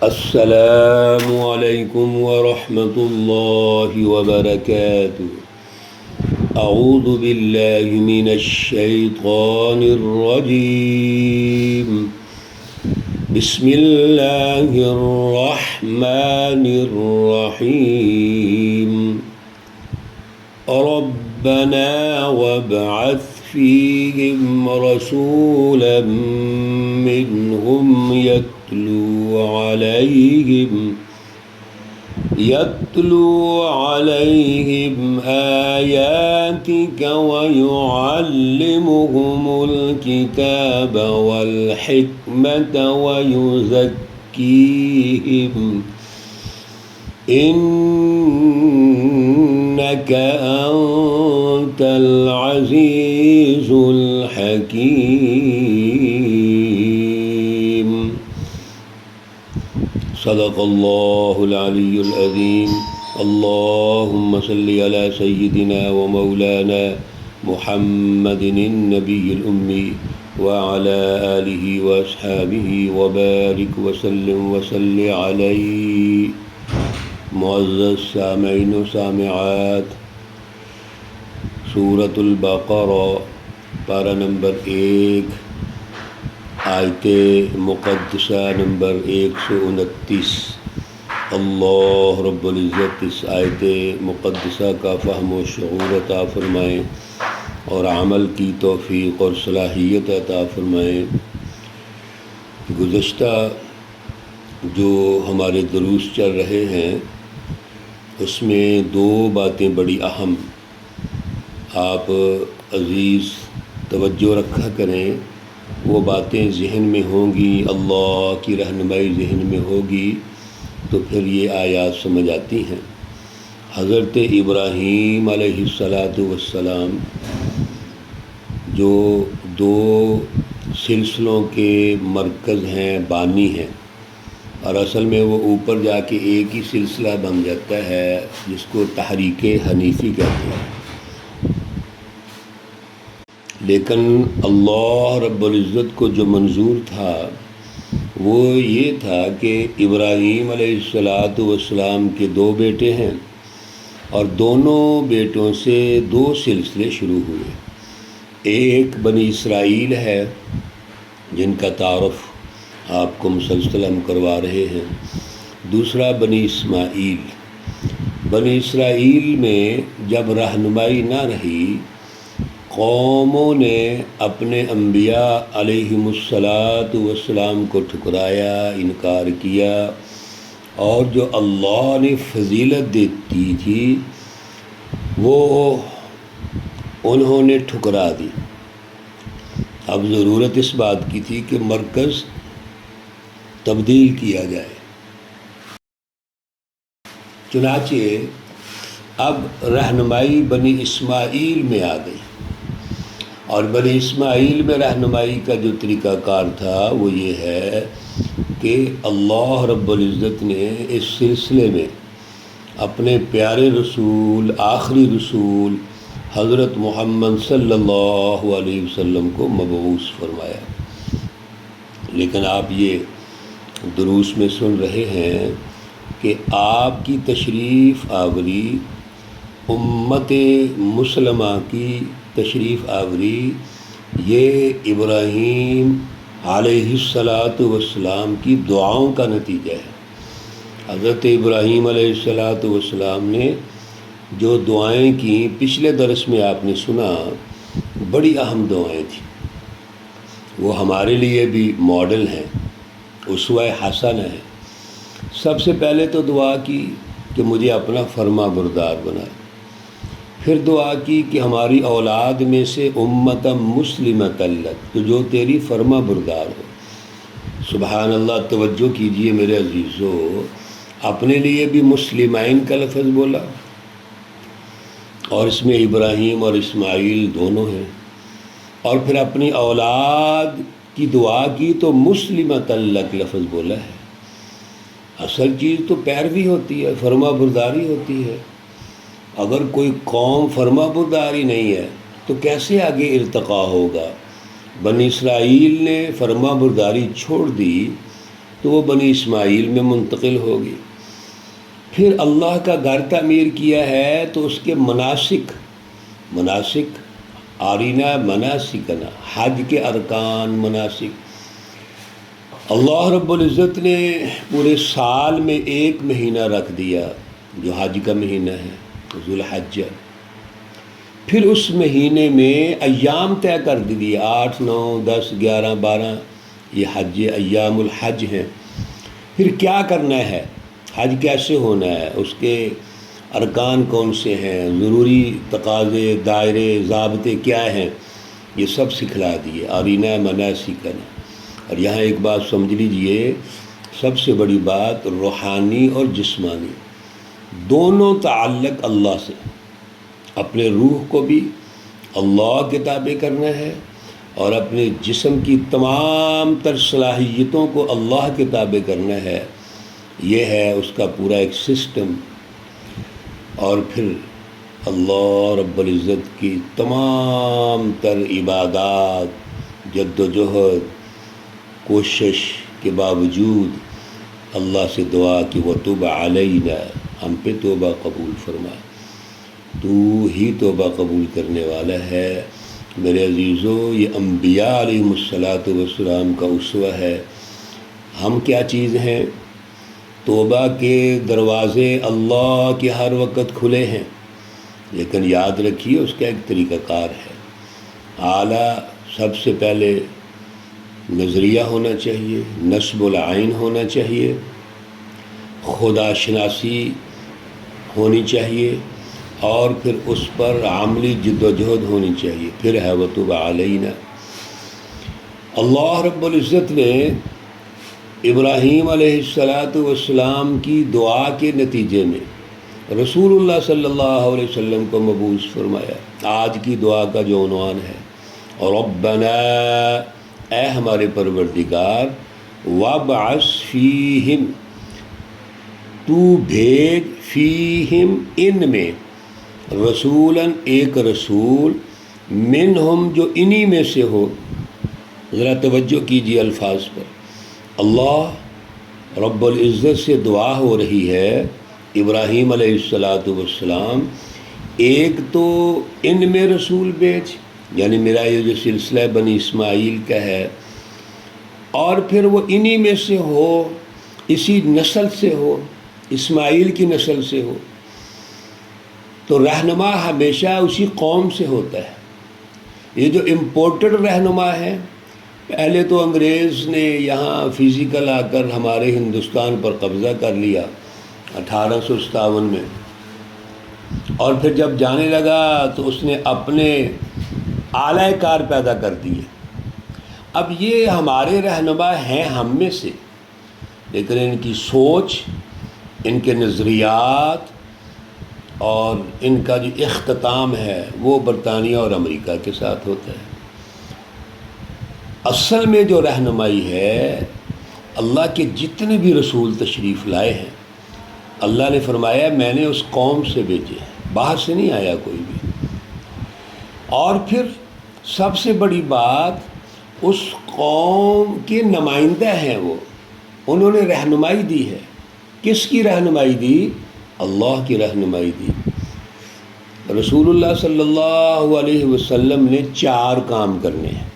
السلام علیکم ورحمۃ اللہ وبرکاتہ۔ اعوذ باللہ من الشیطان الرجیم، بسم اللہ الرحمن الرحیم۔ ربنا وابعث فیہم رسولا منہم يتلو عليهم آياتك ويعلمهم الكتاب والحكمة ويزكيهم إنك أنت العزيز الحكيم۔ صدق اللہ العلی العظیم۔ اللہم صلی علی سیدنا و مولانا محمد النبی الامی وعلی آلہ واصحابہ وبارک وسلم وصلی علیہ۔ معزز سامعین و سامعات، سورۃ البقرہ پارہ نمبر 1، آیت مقدسہ نمبر 129۔ اللہ رب العزت اس آیت مقدسہ کا فہم و شعور عطا فرمائیں اور عمل کی توفیق اور صلاحیت عطا فرمائیں۔ گزشتہ جو ہمارے دروس چل رہے ہیں اس میں 2 باتیں بڑی اہم آپ عزیز توجہ رکھا کریں، وہ باتیں ذہن میں ہوں گی، اللہ کی رہنمائی ذہن میں ہوگی تو پھر یہ آیات سمجھ آتی ہیں۔ حضرت ابراہیم علیہ السلام جو 2 سلسلوں کے مرکز ہیں، بانی ہیں، اور اصل میں وہ اوپر جا کے ایک ہی سلسلہ بن جاتا ہے جس کو تحریک حنیفی کہتے ہیں۔ لیکن اللہ رب العزت کو جو منظور تھا وہ یہ تھا کہ ابراہیم علیہ السلام کے 2 بیٹے ہیں اور دونوں بیٹوں سے 2 سلسلے شروع ہوئے۔ ایک بنی اسرائیل ہے جن کا تعارف آپ کو مسلسل ہم کروا رہے ہیں، دوسرا بنی اسماعیل۔ بنی اسرائیل میں جب رہنمائی نہ رہی، قوموں نے اپنے انبیاء علیہم السلام کو ٹھکرایا، انکار کیا، اور جو اللہ نے فضیلت دیتی تھی وہ انہوں نے ٹھکرا دی۔ اب ضرورت اس بات کی تھی کہ مرکز تبدیل کیا جائے، چنانچہ اب رہنمائی بنی اسماعیل میں آ گئی، اور بنی اسماعیل میں رہنمائی کا جو طریقہ کار تھا وہ یہ ہے کہ اللہ رب العزت نے اس سلسلے میں اپنے پیارے رسول، آخری رسول حضرت محمد صلی اللہ علیہ وسلم کو مبعوث فرمایا۔ لیکن آپ یہ دروس میں سن رہے ہیں کہ آپ کی تشریف آوری، امت مسلمہ کی تشریف آوری، یہ ابراہیم علیہ السلام کی دعاؤں کا نتیجہ ہے۔ حضرت ابراہیم علیہ السلام نے جو دعائیں کی، پچھلے درس میں آپ نے سنا، بڑی اہم دعائیں تھیں، وہ ہمارے لیے بھی ماڈل ہیں، اسوہ حسنہ ہے۔ سب سے پہلے تو دعا کی کہ مجھے اپنا فرما بردار بنا، پھر دعا کی کہ ہماری اولاد میں سے امت مسلمۃ لک، تو جو تیری فرما بردار ہو۔ سبحان اللہ، توجہ کیجئے میرے عزیزو، اپنے لیے بھی مسلمین کا لفظ بولا، اور اس میں ابراہیم اور اسماعیل دونوں ہیں، اور پھر اپنی اولاد کی دعا کی تو مسلمۃ لک لفظ بولا ہے۔ اصل چیز تو پیروی ہوتی ہے، فرما برداری ہوتی ہے۔ اگر کوئی قوم فرما برداری نہیں ہے تو کیسے آگے ارتقا ہوگا؟ بنی اسرائیل نے فرما برداری چھوڑ دی تو وہ بنی اسماعیل میں منتقل ہوگی۔ پھر اللہ کا گھر تعمیر کیا ہے تو اس کے مناسک آرینا مناسکنا، حج کے ارکان مناسک، اللہ رب العزت نے پورے سال میں ایک مہینہ رکھ دیا جو حج کا مہینہ ہے، ذوالحجہ۔ پھر اس مہینے میں ایام طے کر دیے، 8، 9، 10، 11، 12 یہ حج ایام الحج ہیں۔ پھر کیا کرنا ہے، حج کیسے ہونا ہے، اس کے ارکان کون سے ہیں، ضروری تقاضے، دائرے، ضابطے کیا ہیں، یہ سب سکھلا دیے، آرینا مناسکنا۔ اور یہاں ایک بات سمجھ لیجئے، سب سے بڑی بات روحانی اور جسمانی دونوں تعلق اللہ سے، اپنے روح کو بھی اللہ کے تابع کرنا ہے اور اپنے جسم کی تمام تر صلاحیتوں کو اللہ کے تابع کرنا ہے۔ یہ ہے اس کا پورا ایک سسٹم۔ اور پھر اللہ رب العزت کی تمام تر عبادات، جد و جہد، کوشش کے باوجود اللہ سے دعا کہ وَتُبْ عَلَيْنَا، ہم پہ توبہ قبول فرما، تو ہی توبہ قبول کرنے والا ہے۔ میرے عزیزو، یہ انبیاء علیہم السلام کا اسوہ ہے۔ ہم کیا چیز ہیں؟ توبہ کے دروازے اللہ کے ہر وقت کھلے ہیں، لیکن یاد رکھیے اس کا ایک طریقہ کار ہے۔ اعلیٰ سب سے پہلے نظریہ ہونا چاہیے، نصب العین ہونا چاہیے، خدا شناسی ہونی چاہیے، اور پھر اس پر عملی جد و جہد ہونی چاہیے۔ پھر ہے وَتُبْ عَلَيْنَا۔ اللہ رب العزت نے ابراہیم علیہ السلام کی دعا کے نتیجے میں رسول اللہ صلی اللہ علیہ وسلم کو مبعوث فرمایا۔ آج کی دعا کا جو عنوان ہے، ربنا، اے ہمارے پروردگار، وابعث فیہم، تو بھیج، فیہم، ان میں، رسولاً، ایک رسول، منہم، جو انہی میں سے ہو۔ ذرا توجہ کیجیے الفاظ پر۔ اللہ رب العزت سے دعا ہو رہی ہے، ابراہیم علیہ السلام، ایک تو ان میں رسول بھیج، یعنی میرا یہ جو سلسلہ بنی اسماعیل کا ہے، اور پھر وہ انہی میں سے ہو، اسی نسل سے ہو، اسماعیل کی نسل سے ہو۔ تو رہنما ہمیشہ اسی قوم سے ہوتا ہے۔ یہ جو امپورٹڈ رہنما ہے، پہلے تو انگریز نے یہاں فزیکل آ کر ہمارے ہندوستان پر قبضہ کر لیا 1857 میں، اور پھر جب جانے لگا تو اس نے اپنے اعلی کار پیدا کر دیے۔ اب یہ ہمارے رہنما ہیں ہم میں سے، لیکن ان کی سوچ، ان کے نظریات اور ان کا جو اختتام ہے وہ برطانیہ اور امریکہ کے ساتھ ہوتا ہے۔ اصل میں جو رہنمائی ہے، اللہ کے جتنے بھی رسول تشریف لائے ہیں، اللہ نے فرمایا میں نے اس قوم سے بھیجے، باہر سے نہیں آیا کوئی بھی۔ اور پھر سب سے بڑی بات، اس قوم کے نمائندہ ہیں وہ، انہوں نے رہنمائی دی ہے۔ کس کی رہنمائی دی؟ اللہ کی رہنمائی دی۔ رسول اللہ صلی اللہ علیہ وسلم نے 4 کام کرنے ہیں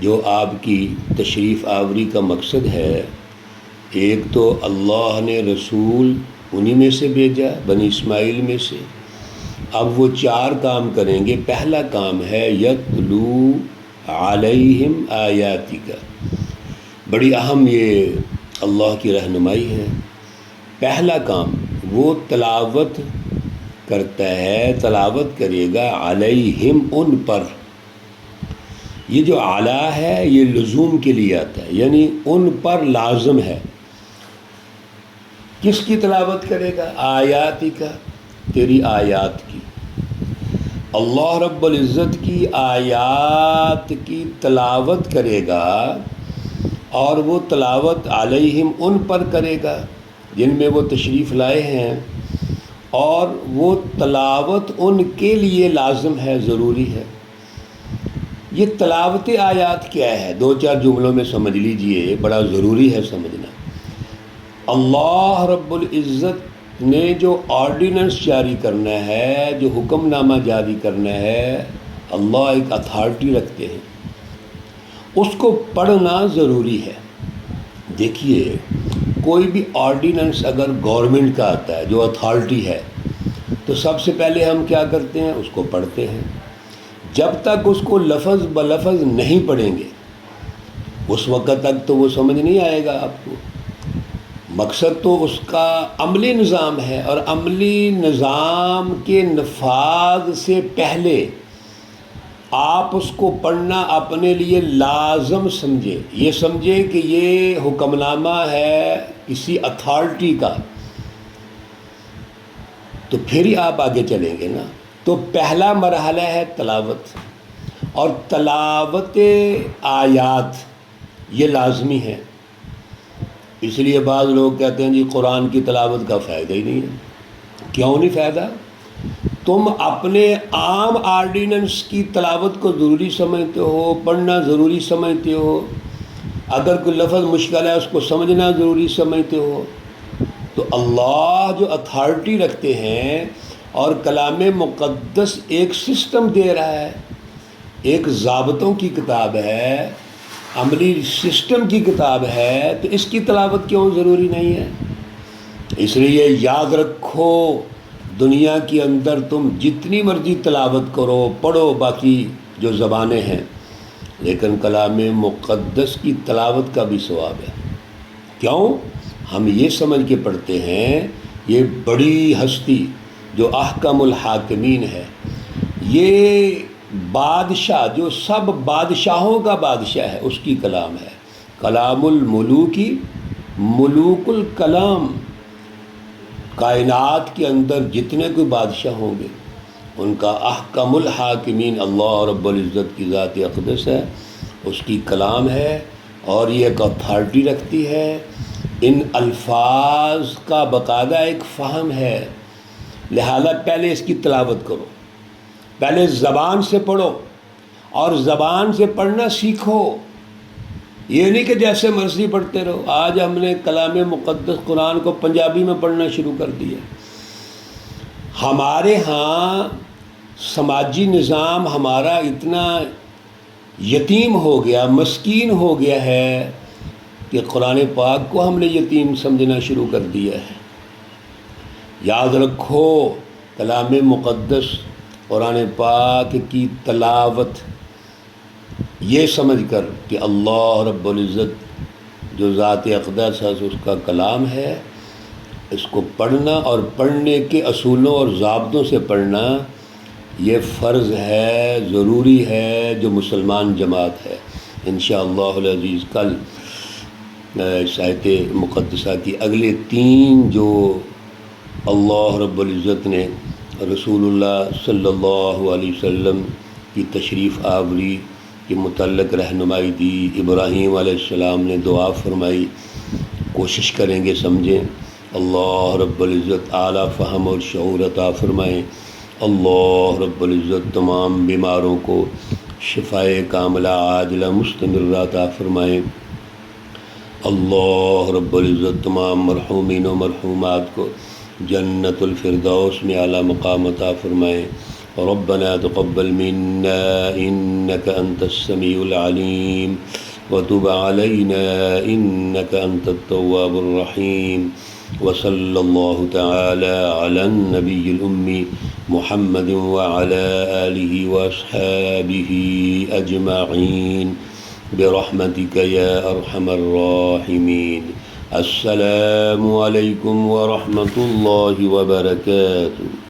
جو آپ کی تشریف آوری کا مقصد ہے۔ ایک تو اللہ نے رسول انہی میں سے بھیجا، بنی اسماعیل میں سے۔ اب وہ 4 کام کریں گے۔ پہلا کام ہے یتلو علیہم آیاتک، بڑی اہم یہ اللہ کی رہنمائی ہے۔ پہلا کام وہ تلاوت کرتا ہے، تلاوت کرے گا، علیہم، ان پر۔ یہ جو اعلیٰ ہے یہ لزوم کے لیے آتا ہے، یعنی ان پر لازم ہے۔ کس کی تلاوت کرے گا؟ آیاتی کا، تیری آیات کی، اللہ رب العزت کی آیات کی تلاوت کرے گا، اور وہ تلاوت علیہم، ان پر کرے گا جن میں وہ تشریف لائے ہیں، اور وہ تلاوت ان کے لیے لازم ہے، ضروری ہے۔ یہ تلاوت آیات کیا ہے؟ دو چار جملوں میں سمجھ لیجئے، بڑا ضروری ہے سمجھنا۔ اللہ رب العزت نے جو آرڈیننس جاری کرنا ہے، جو حکم نامہ جاری کرنا ہے، اللہ ایک اتھارٹی رکھتے ہیں، اس کو پڑھنا ضروری ہے۔ دیکھیے، کوئی بھی آرڈیننس اگر گورنمنٹ کا آتا ہے جو اتھارٹی ہے، تو سب سے پہلے ہم کیا کرتے ہیں؟ اس کو پڑھتے ہیں۔ جب تک اس کو لفظ بلفظ نہیں پڑھیں گے، اس وقت تک تو وہ سمجھ نہیں آئے گا آپ کو۔ مقصد تو اس کا عملی نظام ہے، اور عملی نظام کے نفاذ سے پہلے آپ اس کو پڑھنا اپنے لیے لازم سمجھے، یہ سمجھے کہ یہ حکم نامہ ہے کسی اتھارٹی کا، تو پھر ہی آپ آگے چلیں گے نا۔ تو پہلا مرحلہ ہے تلاوت، اور تلاوت آیات یہ لازمی ہے۔ اس لیے بعض لوگ کہتے ہیں جی قرآن کی تلاوت کا فائدہ ہی نہیں ہے۔ کیوں نہیں فائدہ؟ تم اپنے عام آرڈیننس کی تلاوت کو ضروری سمجھتے ہو، پڑھنا ضروری سمجھتے ہو، اگر کوئی لفظ مشکل ہے اس کو سمجھنا ضروری سمجھتے ہو، تو اللہ جو اتھارٹی رکھتے ہیں، اور کلام مقدس ایک سسٹم دے رہا ہے، ایک ضابطوں کی کتاب ہے، عملی سسٹم کی کتاب ہے، تو اس کی تلاوت کیوں ضروری نہیں ہے؟ اس لیے یاد رکھو، دنیا کے اندر تم جتنی مرضی تلاوت کرو، پڑھو باقی جو زبانیں ہیں، لیکن کلام مقدس کی تلاوت کا بھی ثواب ہے۔ کیوں؟ ہم یہ سمجھ کے پڑھتے ہیں یہ بڑی ہستی جو احکم الحاکمین ہے، یہ بادشاہ جو سب بادشاہوں کا بادشاہ ہے، اس کی کلام ہے۔ کلام الملوکی ملوک الکلام، کائنات کے اندر جتنے کوئی بادشاہ ہوں گے ان کا احکم الحاکمین اللہ رب العزت کی ذات اقدس ہے، اس کی کلام ہے، اور یہ ایک اتھارٹی رکھتی ہے۔ ان الفاظ کا باقاعدہ ایک فہم ہے، لہذا پہلے اس کی تلاوت کرو، پہلے زبان سے پڑھو، اور زبان سے پڑھنا سیکھو۔ یہ نہیں کہ جیسے مرضی پڑھتے رہو۔ آج ہم نے کلام مقدس قرآن کو پنجابی میں پڑھنا شروع کر دیا۔ ہمارے ہاں سماجی نظام ہمارا اتنا یتیم ہو گیا، مسکین ہو گیا ہے کہ قرآن پاک کو ہم نے یتیم سمجھنا شروع کر دیا ہے۔ یاد رکھو، کلام مقدس قرآن پاک کی تلاوت یہ سمجھ کر کہ اللہ رب العزت جو ذات اقدس ہے اس کا کلام ہے، اس کو پڑھنا اور پڑھنے کے اصولوں اور ضابطوں سے پڑھنا یہ فرض ہے، ضروری ہے، جو مسلمان جماعت ہے۔ انشاءاللہ العزیز کل اس آیت مقدسہ کی اگلے 3 جو اللہ رب العزت نے رسول اللہ صلی اللہ علیہ وسلم کی تشریف آوری کے متعلق رہنمائی دی، ابراہیم علیہ السلام نے دعا فرمائی، کوشش کریں گے سمجھیں۔ اللہ رب العزت اعلیٰ فہم اور شعور عطا فرمائیں۔ اللہ رب العزت تمام بیماروں کو شفائے کاملہ عاجلہ مستمرہ عطا فرمائیں۔ اللہ رب العزت تمام مرحومین و مرحومات کو جنت الفردوس میں اعلیٰ مقام عطا فرمائیں۔ ربنا تقبل منا انك انت السميع العليم وتب علينا انك انت التواب الرحيم وصلى الله تعالى على النبي الأمي محمد وعلى آله وأصحابه أجمعين برحمتك يا أرحم الراحمين۔ السلام عليكم ورحمة الله وبركاته۔